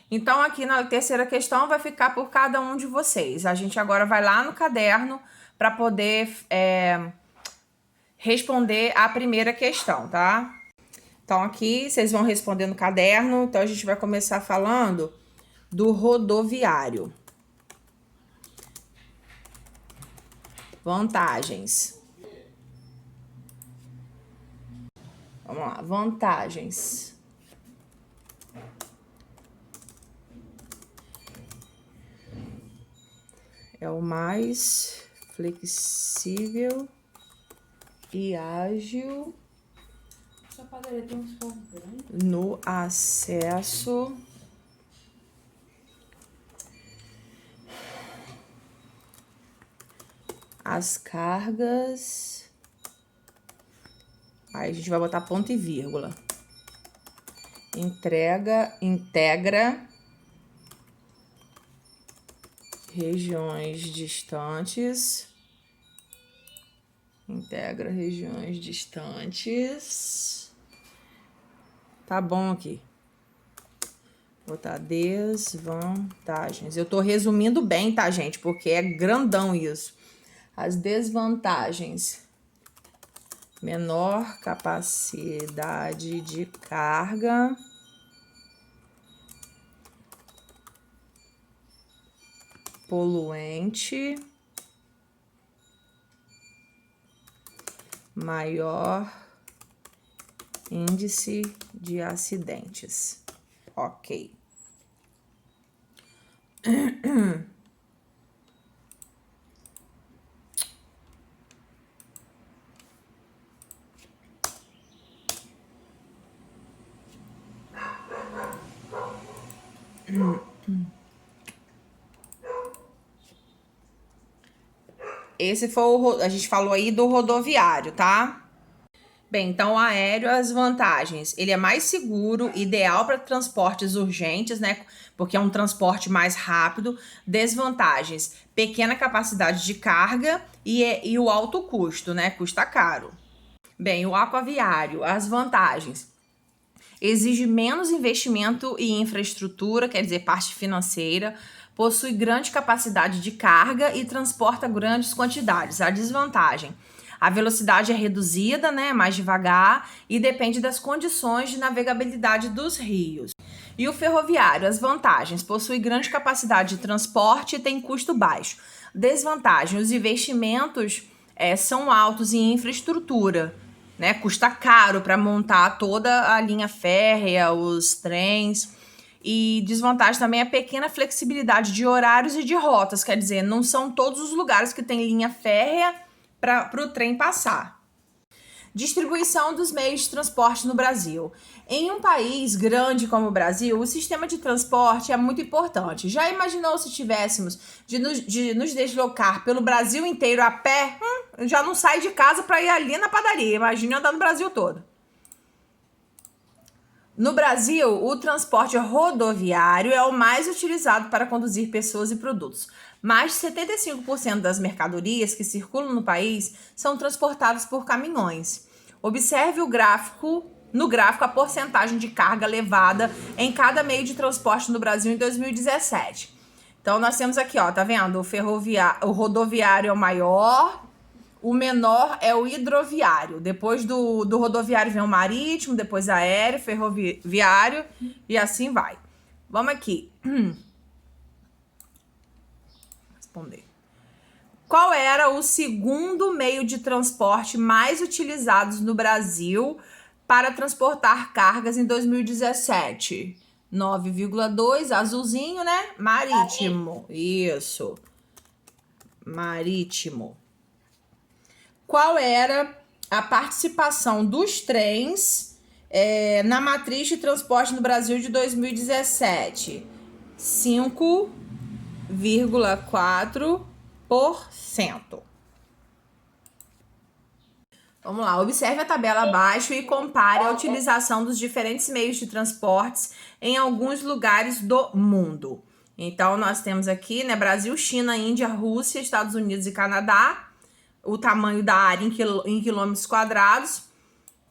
Então, aqui na terceira questão vai ficar por cada um de vocês. A gente agora vai lá no caderno para poder responder a primeira questão, tá? Então, aqui vocês vão responder no caderno. Então, a gente vai começar falando do rodoviário. Vantagens. Vamos lá, vantagens. É o mais flexível e ágil no acesso às cargas. Aí a gente vai botar ponto e vírgula. Integra regiões distantes. Integra regiões distantes. Tá bom aqui. Vou botar desvantagens. Eu tô resumindo bem, tá, gente? Porque é grandão isso. As desvantagens. Menor capacidade de carga. Poluente. Maior índice de acidentes. Ok. Esse foi a gente falou aí do rodoviário, tá? Bem, então o aéreo, as vantagens. Ele é mais seguro, ideal para transportes urgentes, né? Porque é um transporte mais rápido. Desvantagens: pequena capacidade de carga e o alto custo, né? Custa caro. Bem, o aquaviário, as vantagens. Exige menos investimento em infraestrutura, quer dizer, parte financeira. Possui grande capacidade de carga e transporta grandes quantidades. A desvantagem: a velocidade é reduzida, né, mais devagar, e depende das condições de navegabilidade dos rios. E o ferroviário, as vantagens: possui grande capacidade de transporte e tem custo baixo. Desvantagem: os investimentos são altos em infraestrutura, né? Custa caro para montar toda a linha férrea, os trens. E desvantagem também é a pequena flexibilidade de horários e de rotas, quer dizer, não são todos os lugares que tem linha férrea para o trem passar. Distribuição dos meios de transporte no Brasil. Em um país grande como o Brasil, o sistema de transporte é muito importante. Já imaginou se tivéssemos de nos deslocar pelo Brasil inteiro a pé? Já não sai de casa para ir ali na padaria. Imagine andar no Brasil todo. No Brasil, o transporte rodoviário é o mais utilizado para conduzir pessoas e produtos. Mais de 75% das mercadorias que circulam no país são transportadas por caminhões. Observe no gráfico a porcentagem de carga levada em cada meio de transporte no Brasil em 2017. Então, nós temos aqui, ó, tá vendo? O rodoviário é o maior. O menor é o hidroviário. Depois do rodoviário vem o marítimo, depois aéreo, ferroviário e assim vai. Vamos aqui. Responder. Qual era o segundo meio de transporte mais utilizado no Brasil para transportar cargas em 2017? 9,2, azulzinho, né? Marítimo. Isso. Marítimo. Qual era a participação dos trens na matriz de transporte no Brasil de 2017? 5,4%. Vamos lá, observe a tabela abaixo e compare a utilização dos diferentes meios de transportes em alguns lugares do mundo. Então, nós temos aqui, né, Brasil, China, Índia, Rússia, Estados Unidos e Canadá. O tamanho da área em quilômetros quadrados.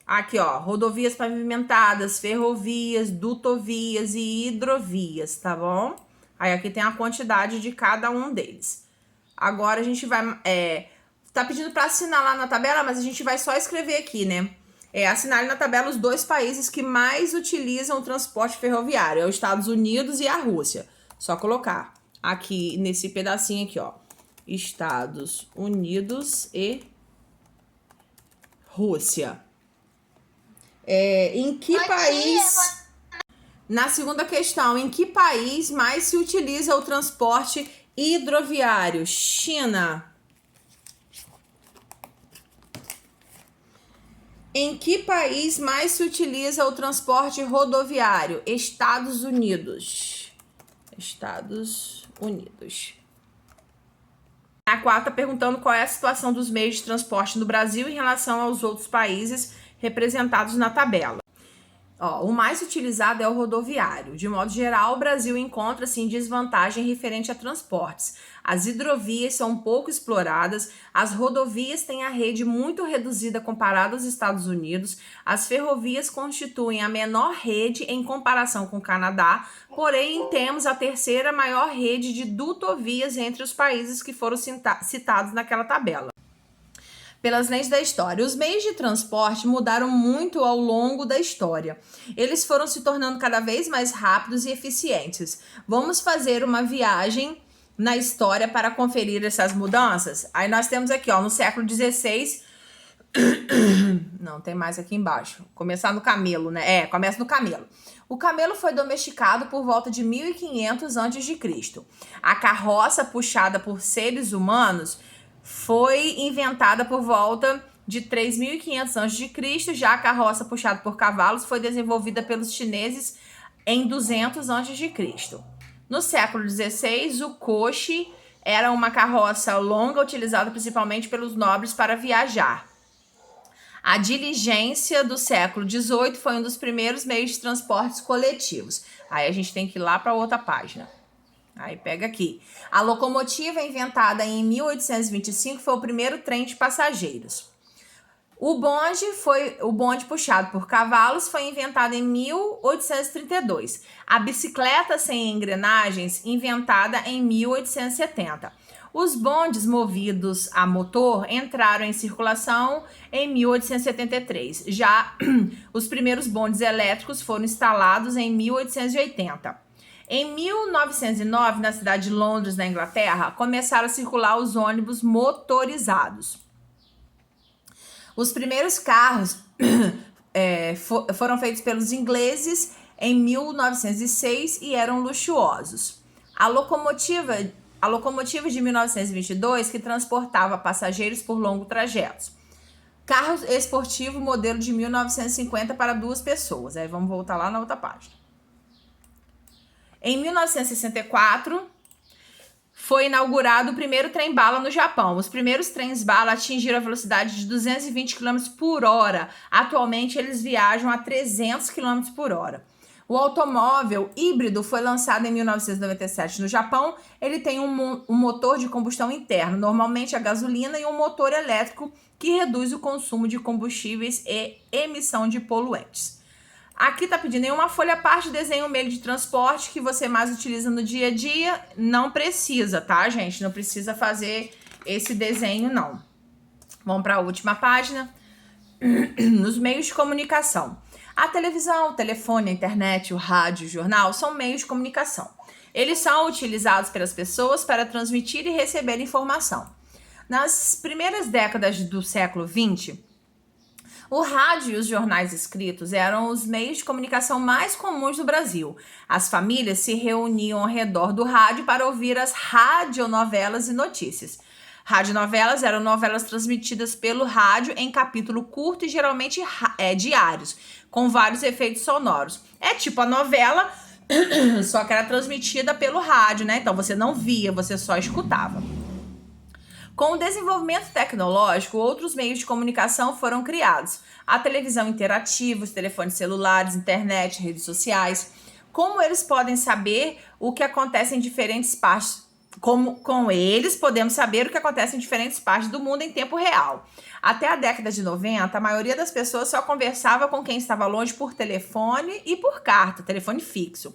Aqui, ó, rodovias pavimentadas, ferrovias, dutovias e hidrovias, tá bom? Aí aqui tem a quantidade de cada um deles. Agora a gente vai... tá pedindo para assinar lá na tabela, mas a gente vai só escrever aqui, né? Assinale na tabela os 2 países que mais utilizam o transporte ferroviário. É os Estados Unidos e a Rússia. Só colocar aqui nesse pedacinho aqui, ó. Estados Unidos e Rússia. Em que país... Na segunda questão, em que país mais se utiliza o transporte hidroviário? China. Em que país mais se utiliza o transporte rodoviário? Estados Unidos. Estados Unidos. A quarta, perguntando qual é a situação dos meios de transporte no Brasil em relação aos outros países representados na tabela. O mais utilizado é o rodoviário. De modo geral, o Brasil encontra-se em desvantagem referente a transportes. As hidrovias são pouco exploradas, as rodovias têm a rede muito reduzida comparada aos Estados Unidos, as ferrovias constituem a menor rede em comparação com o Canadá, porém temos a terceira maior rede de dutovias entre os países que foram citados naquela tabela. Pelas leis da história. Os meios de transporte mudaram muito ao longo da história. Eles foram se tornando cada vez mais rápidos e eficientes. Vamos fazer uma viagem na história para conferir essas mudanças? Aí nós temos aqui, ó, no século XVI... Não, tem mais aqui embaixo. Começar no camelo, né? Começa no camelo. O camelo foi domesticado por volta de 1500 a.C. A carroça puxada por seres humanos foi inventada por volta de 3.500 a.C., já a carroça puxada por cavalos foi desenvolvida pelos chineses em 200 a.C. No século XVI, o coche era uma carroça longa utilizada principalmente pelos nobres para viajar. A diligência do século XVIII foi um dos primeiros meios de transportes coletivos. Aí a gente tem que ir lá para outra página. Aí pega aqui. A locomotiva, inventada em 1825, foi o primeiro trem de passageiros. O bonde puxado por cavalos foi inventado em 1832. A bicicleta sem engrenagens, inventada em 1870. Os bondes movidos a motor entraram em circulação em 1873. Já os primeiros bondes elétricos foram instalados em 1880. Em 1909, na cidade de Londres, na Inglaterra, começaram a circular os ônibus motorizados. Os primeiros carros foram feitos pelos ingleses em 1906 e eram luxuosos. A locomotiva de 1922, que transportava passageiros por longos trajetos. Carro esportivo modelo de 1950 para 2 pessoas. Aí vamos voltar lá na outra página. Em 1964, foi inaugurado o primeiro trem-bala no Japão. Os primeiros trens-bala atingiram a velocidade de 220 km por hora. Atualmente, eles viajam a 300 km por hora. O automóvel híbrido foi lançado em 1997 no Japão. Ele tem um motor de combustão interno, normalmente a gasolina, e um motor elétrico que reduz o consumo de combustíveis e emissão de poluentes. Aqui tá pedindo em uma folha à parte, desenha um meio de transporte que você mais utiliza no dia a dia. Não precisa, tá, gente? Não precisa fazer esse desenho, não. Vamos para a última página. Nos meios de comunicação. A televisão, o telefone, a internet, o rádio, o jornal são meios de comunicação. Eles são utilizados pelas pessoas para transmitir e receber informação. Nas primeiras décadas do século XX, o rádio e os jornais escritos eram os meios de comunicação mais comuns do Brasil. As famílias se reuniam ao redor do rádio para ouvir as radionovelas e notícias. Radionovelas eram novelas transmitidas pelo rádio em capítulo curto e geralmente diários, com vários efeitos sonoros. É tipo a novela, só que era transmitida pelo rádio, né? Então você não via, você só escutava. Com o desenvolvimento tecnológico, outros meios de comunicação foram criados. A televisão interativa, os telefones celulares, internet, redes sociais. Como eles podem saber o que acontece em diferentes partes Com eles, podemos saber o que acontece em diferentes partes do mundo em tempo real. Até a década de 90, a maioria das pessoas só conversava com quem estava longe por telefone e por carta, telefone fixo.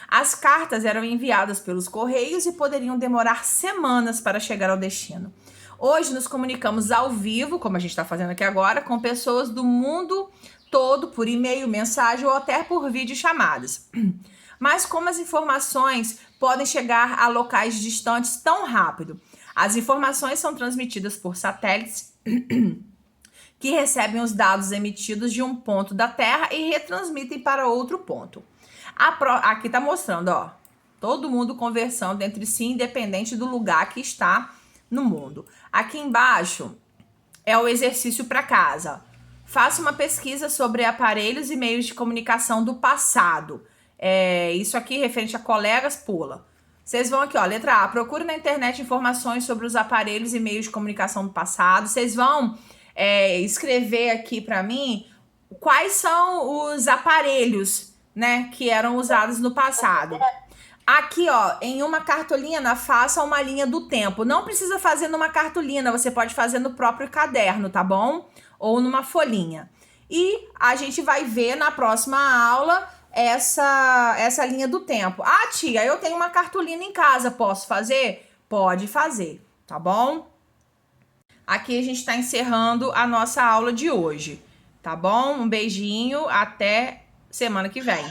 As cartas eram enviadas pelos correios e poderiam demorar semanas para chegar ao destino. Hoje nos comunicamos ao vivo, como a gente está fazendo aqui agora, com pessoas do mundo todo por e-mail, mensagem ou até por videochamadas. Mas como as informações podem chegar a locais distantes tão rápido? As informações são transmitidas por satélites que recebem os dados emitidos de um ponto da Terra e retransmitem para outro ponto. Aqui está mostrando, ó, todo mundo conversando entre si, independente do lugar que está no mundo. Aqui embaixo é o exercício para casa. Faça uma pesquisa sobre aparelhos e meios de comunicação do passado. Isso aqui referente a colegas, pula. Vocês vão aqui, ó, letra A, procure na internet informações sobre os aparelhos e meios de comunicação do passado. Vocês vão escrever aqui para mim quais são os aparelhos, né, que eram usados no passado. Aqui, ó, em uma cartolina, faça uma linha do tempo. Não precisa fazer numa cartolina, você pode fazer no próprio caderno, tá bom? Ou numa folhinha. E a gente vai ver na próxima aula essa linha do tempo. Ah, tia, eu tenho uma cartolina em casa, posso fazer? Pode fazer, tá bom? Aqui a gente está encerrando a nossa aula de hoje, tá bom? Um beijinho, até semana que vem.